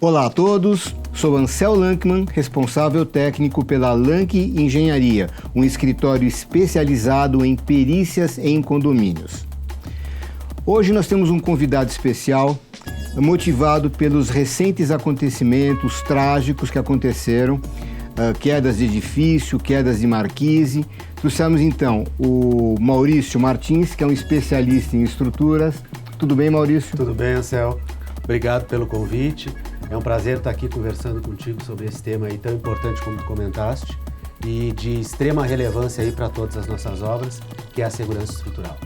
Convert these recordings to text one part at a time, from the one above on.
Olá a todos, sou Ansel Lankman, responsável técnico pela Lank Engenharia, um escritório especializado em perícias em condomínios. Hoje nós temos um convidado especial, motivado pelos recentes acontecimentos trágicos que aconteceram, quedas de edifício, quedas de marquise. Trouxemos então o Maurício Martins, que é um especialista em estruturas. Tudo bem, Maurício? Tudo bem, Ansel. Obrigado pelo convite. É um prazer estar aqui conversando contigo sobre esse tema aí tão importante como tu comentaste e de extrema relevância aí para todas as nossas obras, que é a segurança estrutural.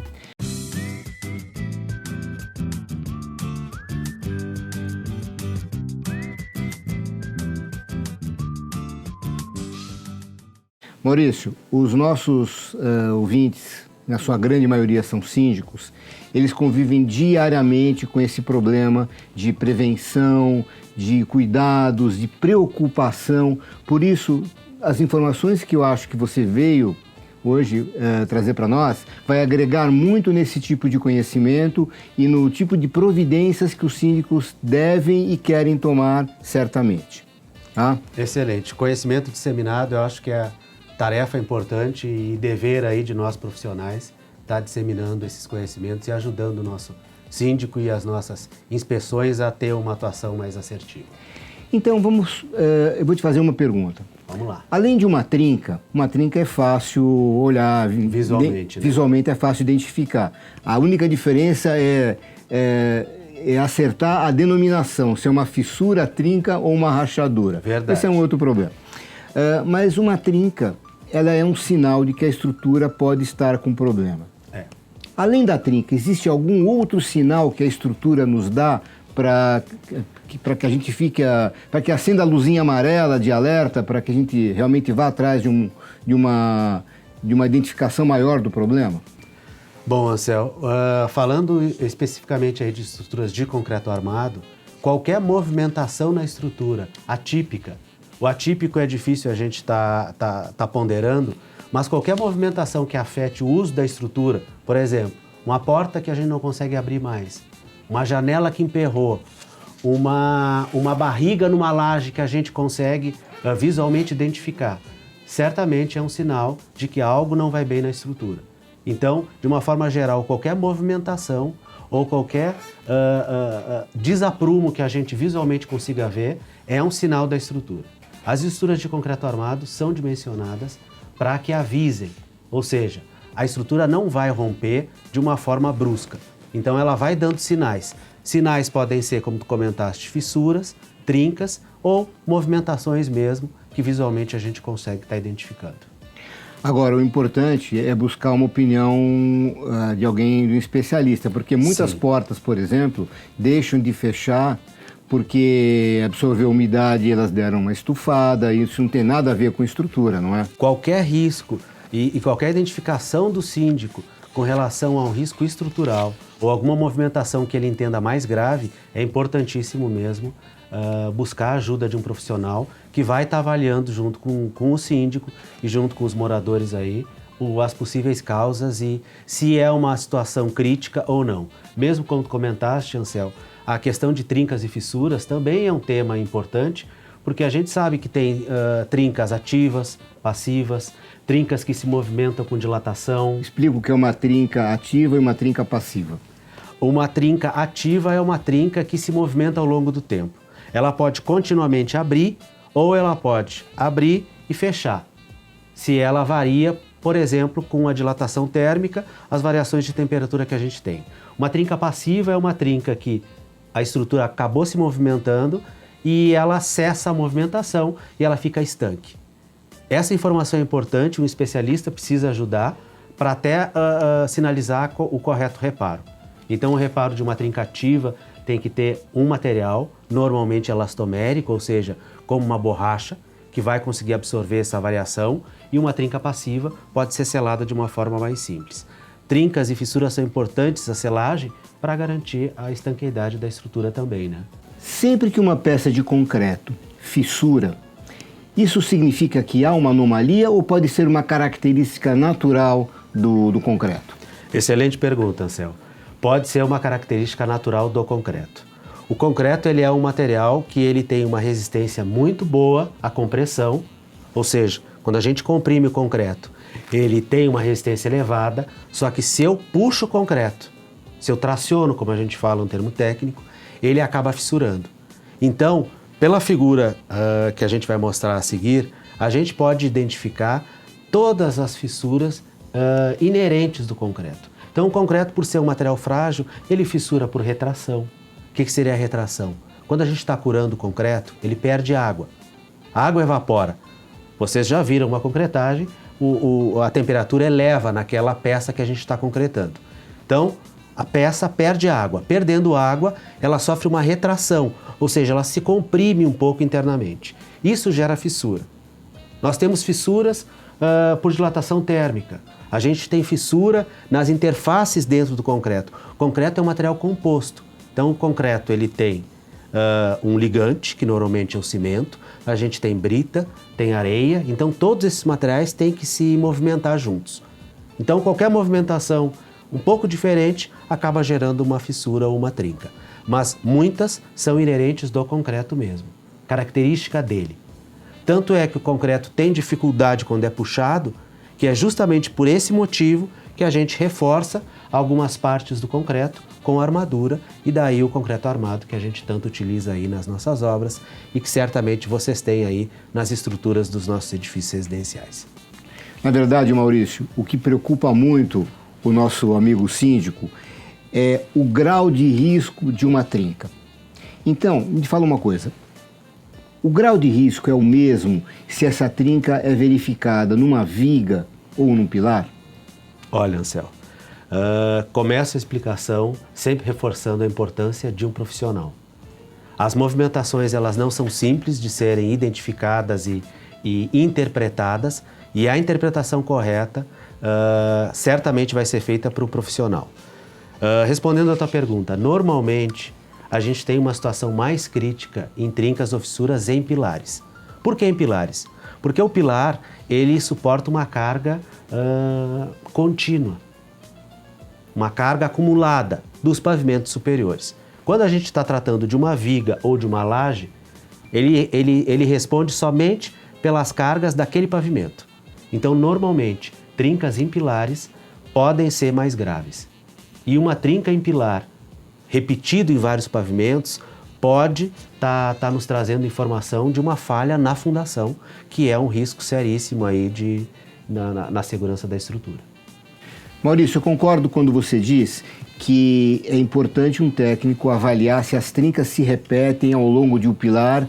Maurício, os nossos ouvintes, na sua grande maioria são síndicos, eles convivem diariamente com esse problema de prevenção, de cuidados, de preocupação. Por isso, as informações que eu acho que você veio hoje trazer para nós vai agregar muito nesse tipo de conhecimento e no tipo de providências que os síndicos devem e querem tomar certamente. Tá? Excelente. Conhecimento disseminado, eu acho que é tarefa importante e dever aí de nós profissionais estar disseminando esses conhecimentos e ajudando o nosso síndico e as nossas inspeções a ter uma atuação mais assertiva. Então eu vou te fazer uma pergunta. Vamos lá. Além de uma trinca é fácil olhar, visualmente, né? Visualmente é fácil identificar. A única diferença é acertar a denominação, se é uma fissura, trinca ou uma rachadura. Verdade. Esse é um outro problema. Mas uma trinca, ela é um sinal de que a estrutura pode estar com problema. Além da trinca, existe algum outro sinal que a estrutura nos dá para que a gente fique, para que acenda a luzinha amarela de alerta, para que a gente realmente vá atrás de uma identificação maior do problema? Bom, Ansel, falando especificamente aí de estruturas de concreto armado, qualquer movimentação na estrutura atípica, o atípico é difícil a gente tá ponderando, mas qualquer movimentação que afete o uso da estrutura, por exemplo, uma porta que a gente não consegue abrir mais, uma janela que emperrou, uma barriga numa laje que a gente consegue visualmente identificar, certamente é um sinal de que algo não vai bem na estrutura. Então, de uma forma geral, qualquer movimentação ou qualquer desaprumo que a gente visualmente consiga ver é um sinal da estrutura. As estruturas de concreto armado são dimensionadas para que avisem, ou seja, a estrutura não vai romper de uma forma brusca. Então ela vai dando sinais. Sinais podem ser, como tu comentaste, fissuras, trincas ou movimentações mesmo que visualmente a gente consegue estar identificando. Agora, o importante é buscar uma opinião de alguém, de um especialista, porque muitas portas, por exemplo, deixam de fechar porque absorveu umidade e elas deram uma estufada, e isso não tem nada a ver com estrutura, não é? Qualquer risco e qualquer identificação do síndico com relação a um risco estrutural ou alguma movimentação que ele entenda mais grave, é importantíssimo mesmo buscar a ajuda de um profissional que vai estar avaliando junto com o síndico e junto com os moradores aí as possíveis causas e se é uma situação crítica ou não. Mesmo como tu comentaste, Ansel, a questão de trincas e fissuras também é um tema importante, porque a gente sabe que tem trincas ativas, passivas, trincas que se movimentam com dilatação. Explica o que é uma trinca ativa e uma trinca passiva. Uma trinca ativa é uma trinca que se movimenta ao longo do tempo. Ela pode continuamente abrir ou ela pode abrir e fechar. Se ela varia, por exemplo, com a dilatação térmica, as variações de temperatura que a gente tem. Uma trinca passiva é uma trinca que a estrutura acabou se movimentando e ela cessa a movimentação e ela fica estanque. Essa informação é importante, um especialista precisa ajudar para até sinalizar o correto reparo. Então, o reparo de uma trinca ativa tem que ter um material, normalmente elastomérico, ou seja, como uma borracha, que vai conseguir absorver essa variação, e uma trinca passiva pode ser selada de uma forma mais simples. Trincas e fissuras são importantes, a selagem, para garantir a estanqueidade da estrutura também, né? Sempre que uma peça de concreto fissura, isso significa que há uma anomalia ou pode ser uma característica natural do concreto? Excelente pergunta, Ansel. Pode ser uma característica natural do concreto. O concreto ele é um material que ele tem uma resistência muito boa à compressão, ou seja, quando a gente comprime o concreto, ele tem uma resistência elevada, só que se eu puxo o concreto, se eu traciono, como a gente fala um termo técnico, ele acaba fissurando. Então, pela figura que a gente vai mostrar a seguir, a gente pode identificar todas as fissuras inerentes do concreto. Então, o concreto, por ser um material frágil, ele fissura por retração. O que seria a retração? Quando a gente está curando o concreto, ele perde água. A água evapora. Vocês já viram uma concretagem, a temperatura eleva naquela peça que a gente está concretando. Então, a peça perde água. Perdendo água, ela sofre uma retração, ou seja, ela se comprime um pouco internamente. Isso gera fissura. Nós temos fissuras por dilatação térmica. A gente tem fissura nas interfaces dentro do concreto. O concreto é um material composto. Então, o concreto ele tem um ligante, que normalmente é o cimento. A gente tem brita, tem areia. Então, todos esses materiais têm que se movimentar juntos. Então, qualquer movimentação um pouco diferente acaba gerando uma fissura ou uma trinca. Mas muitas são inerentes do concreto mesmo, característica dele. Tanto é que o concreto tem dificuldade quando é puxado, que é justamente por esse motivo que a gente reforça algumas partes do concreto com armadura e daí o concreto armado que a gente tanto utiliza aí nas nossas obras e que certamente vocês têm aí nas estruturas dos nossos edifícios residenciais. Na verdade, Maurício, o que preocupa muito o nosso amigo síndico é o grau de risco de uma trinca. Então, me fala uma coisa. O grau de risco é o mesmo se essa trinca é verificada numa viga ou num pilar? Olha, Ansel, começo a explicação sempre reforçando a importância de um profissional. As movimentações elas não são simples de serem identificadas e interpretadas e a interpretação correta certamente vai ser feita por um profissional. Respondendo a tua pergunta, normalmente a gente tem uma situação mais crítica em trincas ou fissuras em pilares. Por que em pilares? Porque o pilar, ele suporta uma carga contínua, uma carga acumulada dos pavimentos superiores. Quando a gente está tratando de uma viga ou de uma laje, ele responde somente pelas cargas daquele pavimento. Então, normalmente, trincas em pilares podem ser mais graves. E uma trinca em pilar repetido em vários pavimentos, pode tá nos trazendo informação de uma falha na fundação, que é um risco seríssimo aí na segurança da estrutura. Maurício, eu concordo quando você diz que é importante um técnico avaliar se as trincas se repetem ao longo de um pilar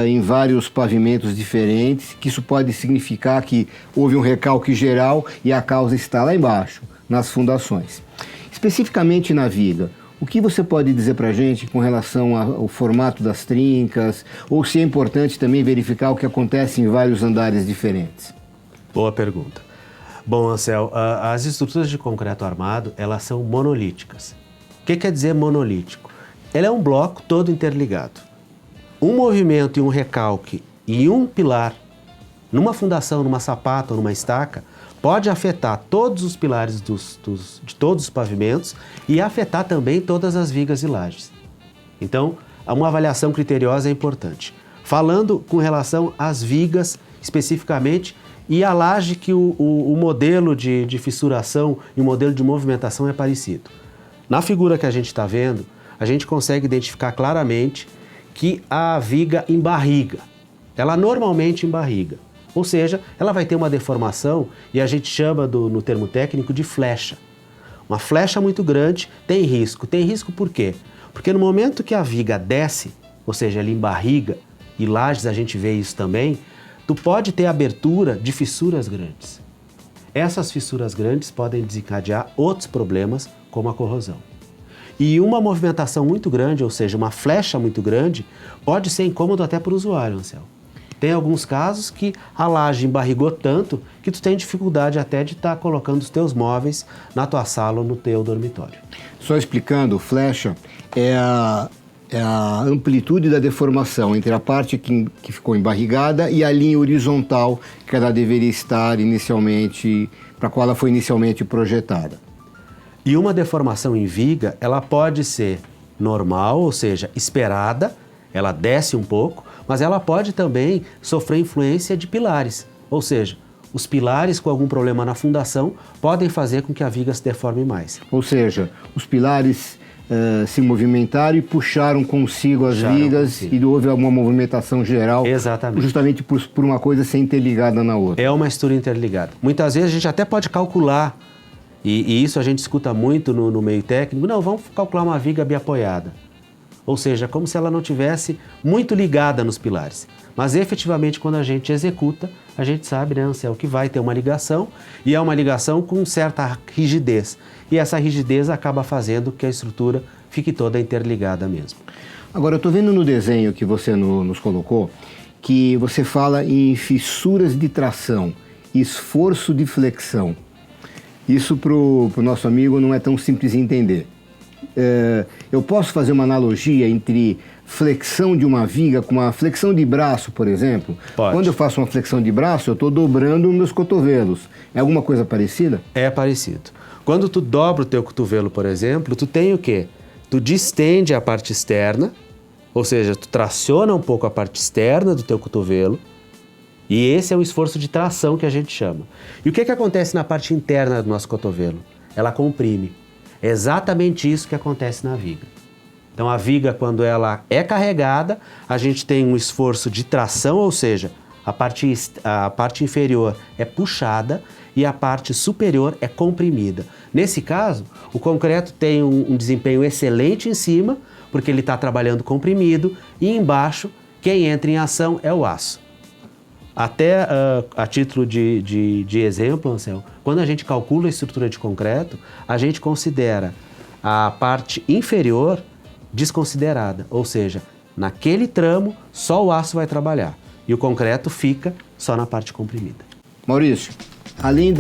em vários pavimentos diferentes, que isso pode significar que houve um recalque geral e a causa está lá embaixo, nas fundações. Especificamente na viga, o que você pode dizer para a gente com relação ao formato das trincas, ou se é importante também verificar o que acontece em vários andares diferentes? Boa pergunta. Bom, Ansel, as estruturas de concreto armado, elas são monolíticas. O que quer dizer monolítico? Ele é um bloco todo interligado. Um movimento e um recalque em um pilar, numa fundação, numa sapata ou numa estaca, pode afetar todos os pilares de todos os pavimentos e afetar também todas as vigas e lajes. Então, uma avaliação criteriosa é importante. Falando com relação às vigas especificamente e a laje que o modelo de fissuração e o modelo de movimentação é parecido. Na figura que a gente está vendo, a gente consegue identificar claramente que a viga embarriga. Ela normalmente embarriga. Ou seja, ela vai ter uma deformação e a gente chama no termo técnico de flecha. Uma flecha muito grande tem risco. Tem risco por quê? Porque no momento que a viga desce, ou seja, ela embarriga, e lajes a gente vê isso também, tu pode ter abertura de fissuras grandes. Essas fissuras grandes podem desencadear outros problemas, como a corrosão. E uma movimentação muito grande, ou seja, uma flecha muito grande, pode ser incômodo até para o usuário, Ansel. Tem alguns casos que a laje embarrigou tanto que tu tem dificuldade até de estar colocando os teus móveis na tua sala ou no teu dormitório. Só explicando, flecha é a amplitude da deformação entre a parte que ficou embarrigada e a linha horizontal que ela deveria estar inicialmente, para a qual ela foi inicialmente projetada. E uma deformação em viga, ela pode ser normal, ou seja, esperada, ela desce um pouco, mas ela pode também sofrer influência de pilares, ou seja, os pilares com algum problema na fundação podem fazer com que a viga se deforme mais. Ou seja, os pilares se movimentaram e puxaram consigo as vigas e houve uma movimentação geral. Exatamente. Justamente por uma coisa ser interligada na outra. É uma estrutura interligada. Muitas vezes a gente até pode calcular, e isso a gente escuta muito no meio técnico, não, vamos calcular uma viga biapoiada. Ou seja, como se ela não tivesse muito ligada nos pilares. Mas efetivamente quando a gente executa, a gente sabe, né, Anselmo, que vai ter uma ligação e é uma ligação com certa rigidez. E essa rigidez acaba fazendo que a estrutura fique toda interligada mesmo. Agora, eu estou vendo no desenho que você nos colocou que você fala em fissuras de tração, esforço de flexão. Isso para o nosso amigo não é tão simples de entender. Eu posso fazer uma analogia entre flexão de uma viga com uma flexão de braço, por exemplo? Pode. Quando eu faço uma flexão de braço, eu estou dobrando os meus cotovelos. É alguma coisa parecida? É parecido. Quando tu dobra o teu cotovelo, por exemplo, tu tem o quê? Tu distende a parte externa, ou seja, tu traciona um pouco a parte externa do teu cotovelo, e esse é o esforço de tração que a gente chama. E o que acontece na parte interna do nosso cotovelo? Ela comprime. É exatamente isso que acontece na viga. Então a viga, quando ela é carregada, a gente tem um esforço de tração, ou seja, a parte inferior é puxada e a parte superior é comprimida. Nesse caso, o concreto tem um desempenho excelente em cima, porque ele está trabalhando comprimido, e embaixo, quem entra em ação é o aço. Até a título de exemplo, Anselmo, quando a gente calcula a estrutura de concreto, a gente considera a parte inferior desconsiderada, ou seja, naquele tramo só o aço vai trabalhar e o concreto fica só na parte comprimida. Maurício, além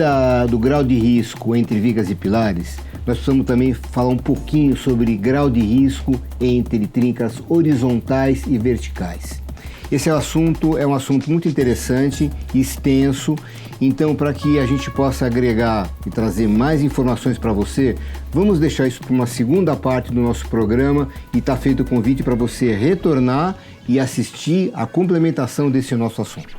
do grau de risco entre vigas e pilares, nós precisamos também falar um pouquinho sobre grau de risco entre trincas horizontais e verticais. Esse assunto é um assunto muito interessante e extenso, então para que a gente possa agregar e trazer mais informações para você, vamos deixar isso para uma segunda parte do nosso programa e está feito o convite para você retornar e assistir a complementação desse nosso assunto.